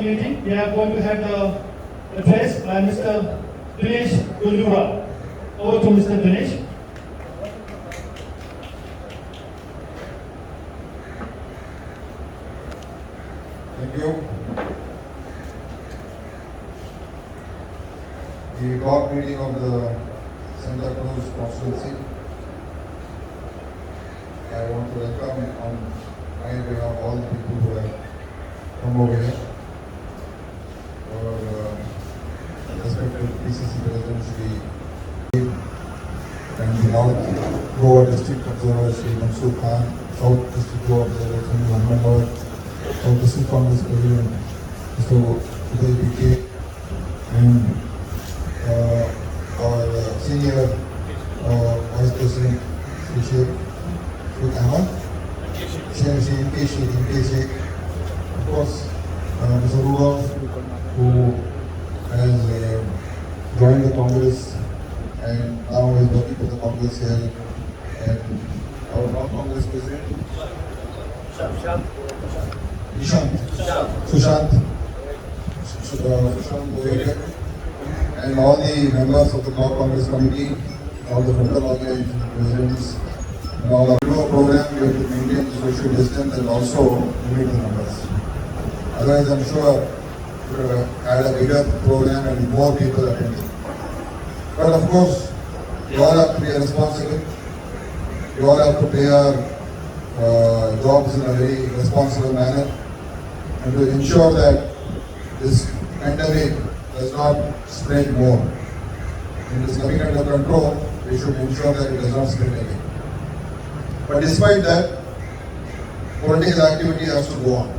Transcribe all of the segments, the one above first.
meeting. We are going to have the address by Mr. Dinesh Gundura. Over to Mr. Dinesh. Thank you. The board meeting of the Santa Cruz constituency. I want to welcome on my behalf all the people who have come over here. Our respected PCC President Shri and the North Goa District Observer Shri Mansoor Khan, South District Goa Observer Shri Mohammed Lord, South District Congress President Mr. Uday BK, and our senior Vice President Shri Sheikh Ahmad, Shri Sheikh, of course, Mr. Rudolph, who has joined the Congress and now is working for the Congress here, and our non-Congress President Sushant Goyal, and all the members of the Block Congress Committee, all the federal organization presidents, and all our program, we have to maintain the social distance and also limit the numbers. Otherwise, I'm sure we would have had a bigger program and more people attending. But of course, we all have to be responsible. We all have to play our jobs in a very responsible manner, and to ensure that this pandemic does not spread more. When it is coming under control, we should ensure that it does not spread again. But despite that, political activity has to go on.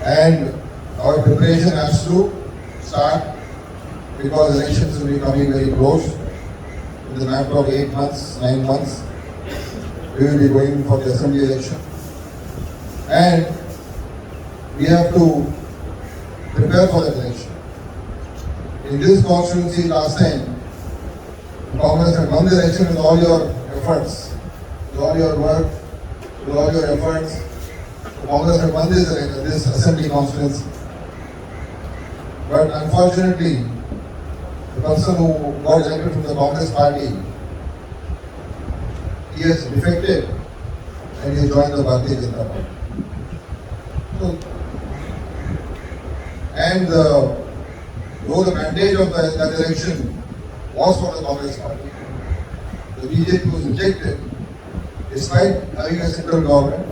And our preparation has to start, because elections will be coming very close. In the matter of 8 months, 9 months, we will be going for the assembly election. And we have to prepare for the election. In this constituency last time, Congress had won the election with all your efforts, with all your work, with all your efforts. Congress had won this assembly constituency. But unfortunately, the person who got elected from the Congress party, he has defected and he joined the Bharatiya Janata Party. So, and though the mandate of that election was for the Congress party, the BJP was rejected despite having a central government,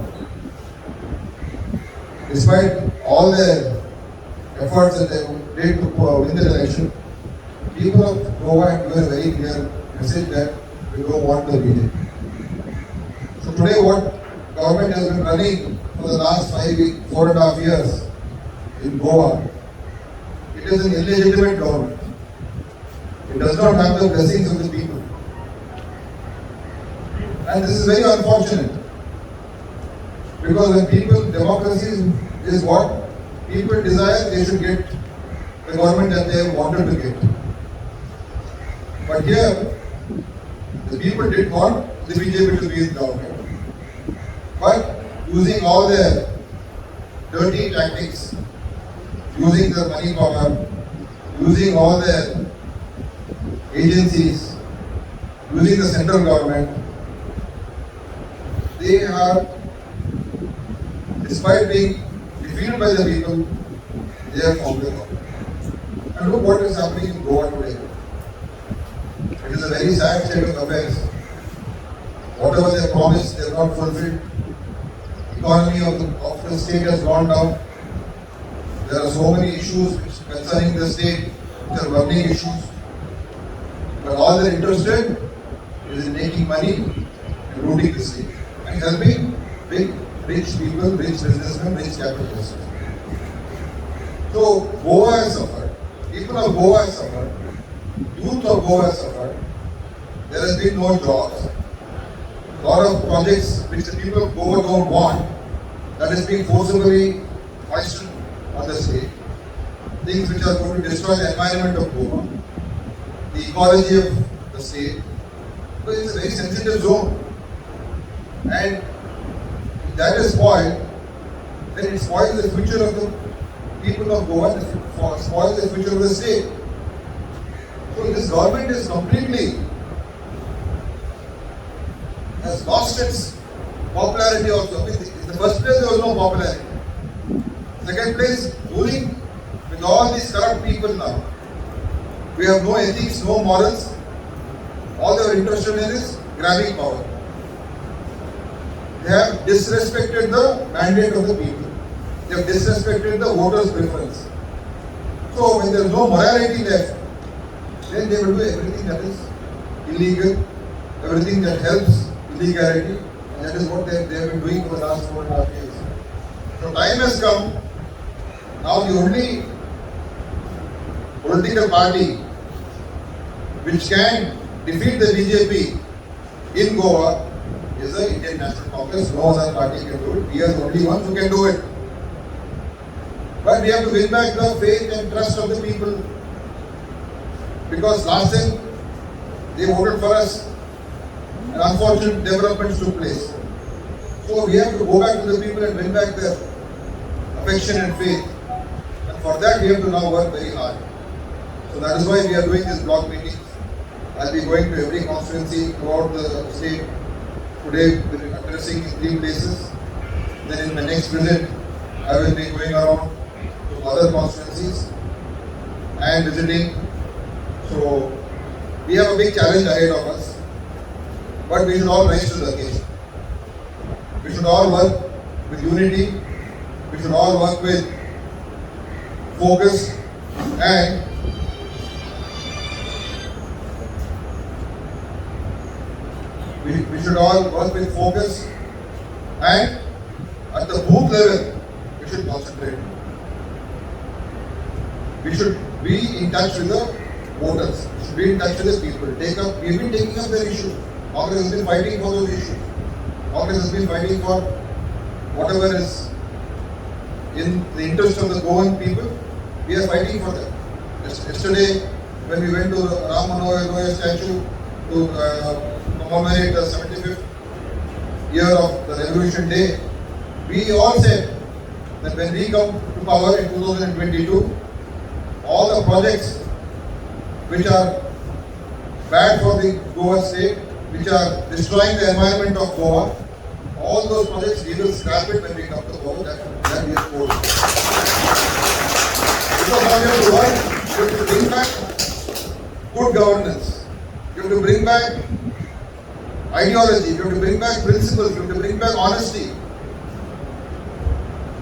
despite all their efforts that they did to win the election. People of Goa had given a very clear message that we don't want the BJP. So today what government has been running for the last 4.5 years in Goa, it is an illegitimate government. It does not have the blessings of the people. And this is very unfortunate. Because when people, democracy is what people desire, they should get the government that they wanted to get. But here, the people did want the BJP to be in government. But using all their dirty tactics, using the money power, using all their agencies, using the central government, they are, despite being defeated by the people, they have formed a government. And look what is happening in Goa today. It is a very sad state of affairs. Whatever they promised, they have not fulfilled. Economy of the state has gone down. There are so many issues concerning the state, which are burning issues. But all they are interested is in making money and looting the state and helping big, rich people, rich businessmen, rich capitalists. So Goa has suffered. People of Goa have suffered. Youth of Goa has suffered. There has been no jobs. A lot of projects which the people of Goa don't want, that is being forcibly foisted on the state. Things which are going to destroy the environment of Goa, the ecology of the state. So it's a very sensitive zone. And if that is spoiled, then it spoils the future of the people of Goa and spoil the future of the state. So this government is completely has lost its popularity also. In the first place, there was no popularity. Second place, ruling with all these corrupt people now. We have no ethics, no morals. All they are interested in is grabbing power. They have disrespected the mandate of the people. They have disrespected the voters' preference. So when there is no morality left, then they will do everything that is illegal, everything that helps illegality, and that is what they have been doing for the last 4.5 years. So time has come. Now the only political party which can defeat the BJP in Goa is the Indian National Congress. No other party can do it. We are the only ones who can do it. But we have to win back the faith and trust of the people. Because last time they voted for us and unfortunate developments took place. So we have to go back to the people and win back their affection and faith. And for that we have to now work very hard. So that is why we are doing these block meetings. I'll be going to every constituency throughout the state. Today we'll be addressing in 3 places. Then in my next visit, I will be going around to other constituencies and visiting. So we have a big challenge ahead of us. But we should all rise to the occasion. We should all work with unity. We should all work with focus and we should all work with focus and at the booth level we should concentrate. We should be in touch with the voters. We should be in touch with the people. We've been taking up their issues. Congress has been fighting for those issues. Congress has been fighting for whatever is in the interest of the Goan people. We are fighting for them. Yesterday, when we went to Ram Manohar Loya statue to commemorate the 75th year of the Revolution Day, we all said that when we come to power in 2022, all the projects which are bad for the Goa state, which are destroying the environment of Goa, all those projects we will scrap it when we come to power. That we have told. Because now you have to work, you have to bring back good governance. You have to bring back ideology, you have to bring back principles, you have to bring back honesty.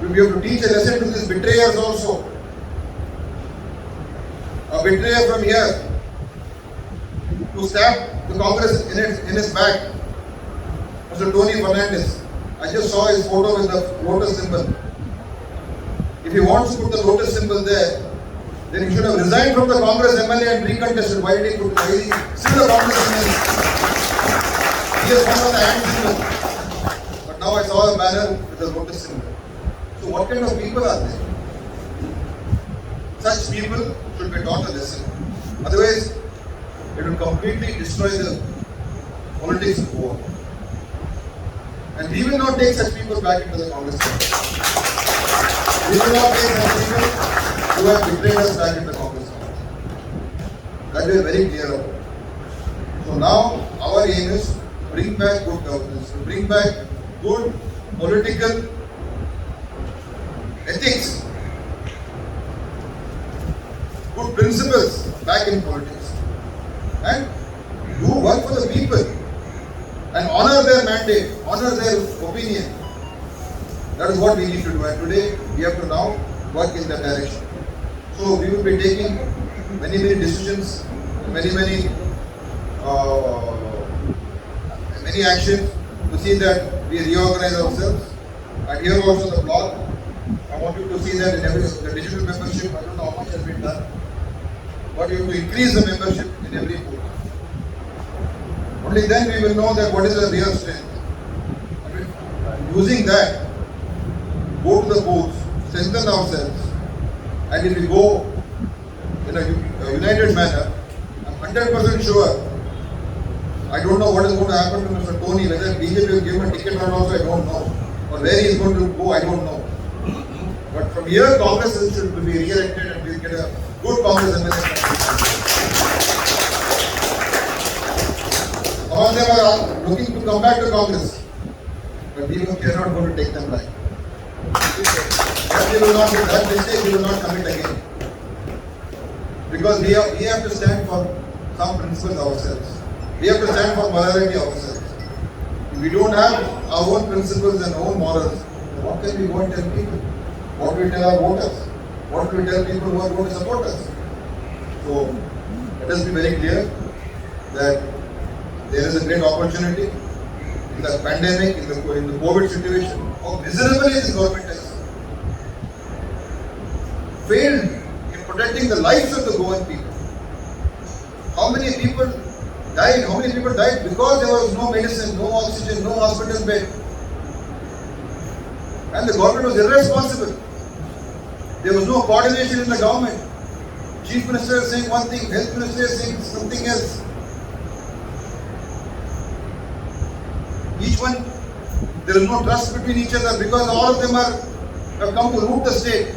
You have to teach a lesson to these betrayers also. A betrayer from here who stabbed the Congress in his back, Mr. Tony Fernandez. I just saw his photo with the lotus symbol. If he wants to put the lotus symbol there, then he should have resigned from the Congress MLA and recontested. Why did he put still the Congress MLA? He has come on the hand symbol. But now I saw a banner with the lotus symbol. So what kind of people are they? Such people should be taught a lesson. Otherwise, it will completely destroy the politics of war. And we will not take such people back into the Congress. We will not take such people who have betrayed us back into the Congress. That we are very clear about. So now our aim is to bring back good governance, to bring back good political ethics, good principles back in politics, and do work for the people and honor their mandate, honor their opinion. That is what we need to do, and today we have to now work in that direction. So we will be taking many decisions, many actions to see that we reorganize ourselves. And here also the blog, I want you to see that in the digital membership, I don't know how much has been done, but you have to increase the membership in every booth. Only then we will know that what is the real strength. Using that, go to the booths, strengthen ourselves, and if we go in a united manner, I'm 100% sure. I don't know what is going to happen to Mr. Tony, whether BJP will give him a ticket or not, I don't know. Or where he is going to go, I don't know. But from here Congress should be re-elected and we'll get a good Congress MLA. Some of them are looking to come back to Congress, but we cannot going to take them back. That mistake we will not commit again. Because we have to stand for some principles ourselves. We have to stand for morality ourselves. If we don't have our own principles and our own morals, what can we go and tell people? What will we tell our voters? What will we tell people who are going to support us? So, let us be very clear that there is a great opportunity in the pandemic, in the COVID situation. How miserably this government has failed in protecting the lives of the Goan people. How many people died? How many people died because there was no medicine, no oxygen, no hospital bed? And the government was irresponsible. There was no coordination in the government. Chief Minister is saying one thing, Health Minister is saying something else. Each one, there is no trust between each other because all of them have come to root the state.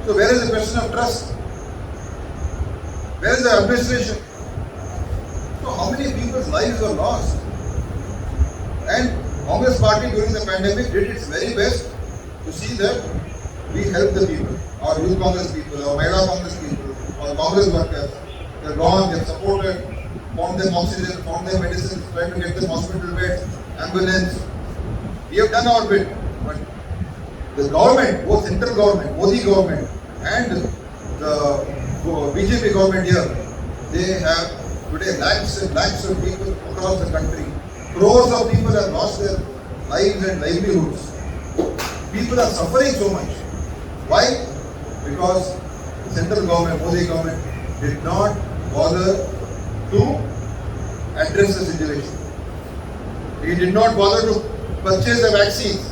So where is the question of trust? Where is the administration? So how many people's lives were lost? And Congress party during the pandemic did its very best to see that we help the people, our youth Congress people, our Mahila Congress people, our Congress workers. They have gone, they have supported, found them oxygen, found them medicine, tried to get them hospital beds, ambulance. We have done our bit. But the government, both central government, Modi government and the BJP government here, they have today lakhs and lakhs of people across the country. Crores of people have lost their lives and livelihoods. People are suffering so much. Why? Because the central government, Modi government, did not bother to address the situation. He did not bother to purchase the vaccines.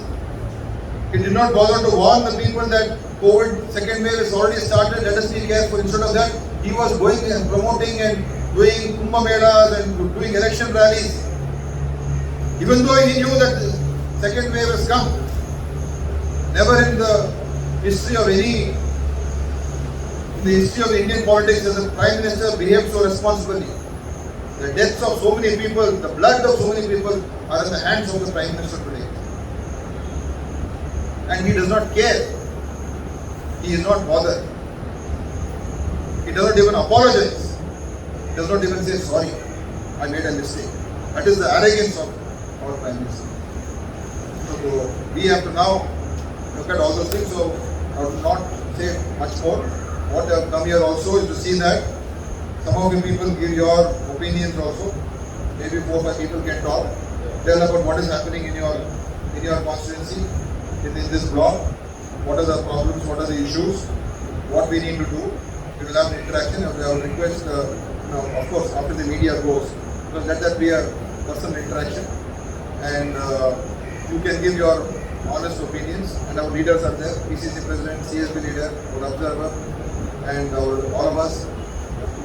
He did not bother to warn the people that COVID second wave has already started, let us be careful. Instead of that, he was going and promoting and doing Kumbh Melas and doing election rallies. Even though he knew that the second wave has come. Never in the history of Indian politics has a Prime Minister behaved so responsibly. The deaths of so many people, the blood of so many people are in the hands of the Prime Minister today. And he does not care. He is not bothered. He does not even apologize. He does not even say, sorry, I made a mistake. That is the arrogance of our Prime Minister. So we have to now look at all those things. So I will not say much more. What I have come here also is to see that some of you people give your opinions also. Maybe 4 or 5 people can talk. Tell about what is happening in your constituency, in this block. What are the problems? What are the issues? What we need to do? We will have an interaction. I will request, of course, after the media goes, because let that be a personal interaction. And you can give your honest opinions. And our leaders are there: PCC President, CSB leader, our observer, and all of us.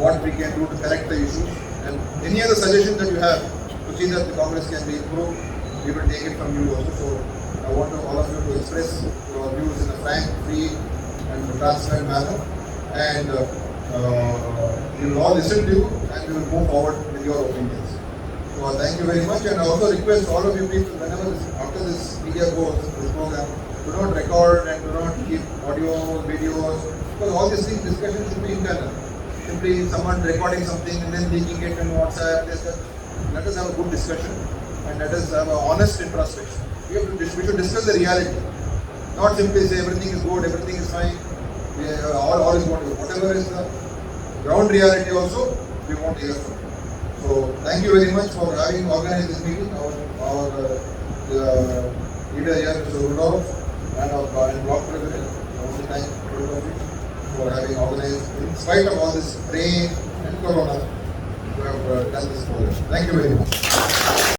What we can do to correct the issues, and any other suggestions that you have to see that the Congress can be improved, we will take it from you also. So I want all of you to express your views in a frank, free and transparent manner, and we will all listen to you and we will move forward with your opinions. So thank you very much, and I also request all of you people, whenever after this media goes, this program, do not record and do not keep audio, videos, because all these things, discussion should be internal. Simply someone recording something and then leaking it on WhatsApp. Let us have a good discussion and let us have an honest introspection. We should discuss the reality, not simply say everything is good, everything is fine, all is wonderful. Whatever is the ground reality also, we want to hear from you. So thank you very much for having organized this meeting. Our leader here, Mr. Rudolph, and our block president, I want to thank Rudolph for having organized, in spite of all this rain and corona, we have done this program. Thank you very much.